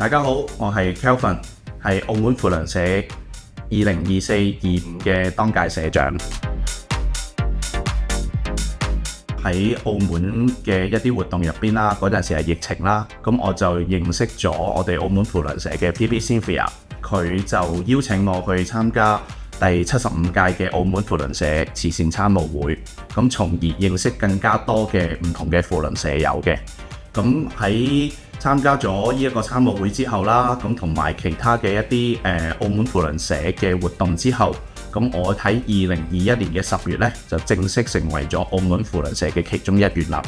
大家好，我係 Kelvin， 係澳門扶輪社2024-25嘅當屆社長。喺澳門嘅一啲活動入邊啦，嗰陣時係疫情啦，咁我就認識咗我哋澳門扶輪社嘅 PP Cynthia， 佢就邀請我去參加第75屆嘅澳門扶輪社慈善參務會，咁從而認識更加多嘅唔同嘅扶輪社友嘅。咁喺參加咗呢一個參務會之後啦，咁同埋其他嘅一啲澳門扶輪社嘅活動之後，咁我喺2021年嘅10月咧，就正式成為咗澳門扶輪社嘅其中一員啦。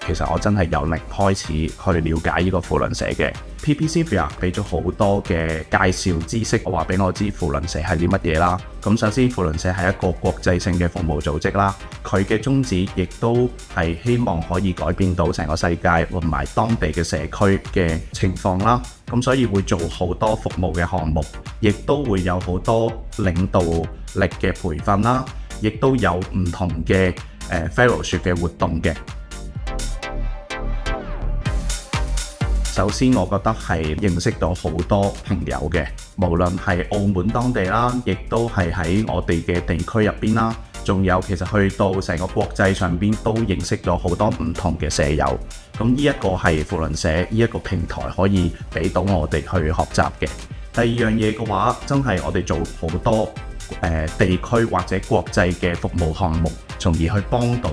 其實我真係由零開始去了解呢個扶輪社嘅。PP Cynthia 俾咗好多嘅介紹知識，話俾我知扶輪社係啲乜嘢啦。咁首先，扶輪社係一個國際性嘅服務組織啦，佢嘅宗旨亦都係希望可以改變到成個世界同埋當地嘅社區嘅情況啦。咁所以會做好多服務嘅項目，亦都會有好多領導力嘅培訓啦，亦都有唔同嘅fellowship 嘅活動嘅。首先，我覺得係認識到好多朋友嘅，無論係澳門當地啦，亦都係喺我哋嘅地區入邊啦，仲有其實去到成個國際上邊都認識咗好多唔同嘅社友。咁呢一個係扶輪社呢一個平台可以俾到我哋去學習嘅。第二樣嘢嘅話，真係我哋做好多地區或者國際嘅服務項目，從而去幫到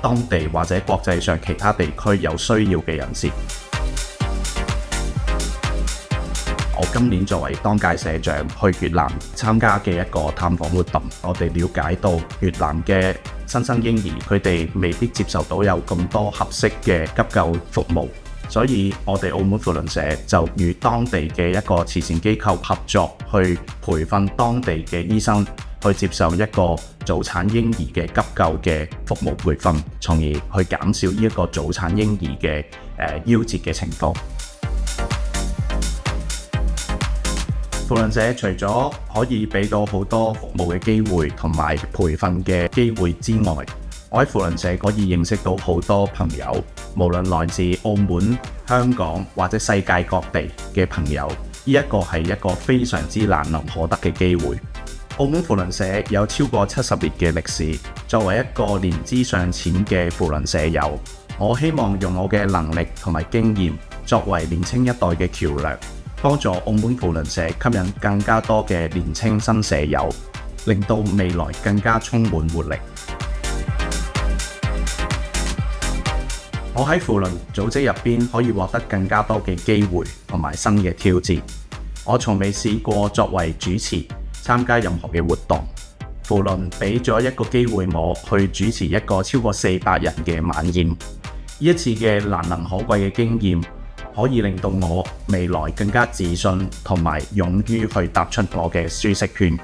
當地或者國際上其他地區有需要嘅人士。我今年作為當屆社長去越南參加嘅一個探訪活動，我哋了解到越南嘅新生嬰兒佢哋未必接受到有咁多合適嘅急救服務，所以我哋澳門扶輪社就與當地嘅一個慈善機構合作，去培訓當地嘅醫生去接受一個早產嬰兒嘅急救嘅服務培訓，從而去減少呢一個早產嬰兒嘅夭折嘅情況。扶輪社除咗可以俾到好多服務嘅機會同埋培訓嘅機會之外，我喺扶輪社可以認識到好多朋友，無論來自澳門、香港或者世界各地嘅朋友，呢一個係一個非常之難能可得嘅機會。澳門扶輪社有超過70年嘅歷史，作為一個年資尚淺嘅扶輪社友，我希望用我嘅能力同埋經驗作為年輕一代嘅橋樑，幫助澳門扶輪社吸引更加多嘅年輕新社友，令到未來更加充滿活力。我喺扶輪組織入邊可以獲得更加多嘅機會同埋新嘅挑戰。我從未試過作為主持參加任何嘅活動，扶輪俾咗一個機會我去主持一個超過400人嘅晚宴。呢一次嘅難能可貴嘅經驗，可以令到我未來更加自信同埋勇於去踏出我嘅舒適圈。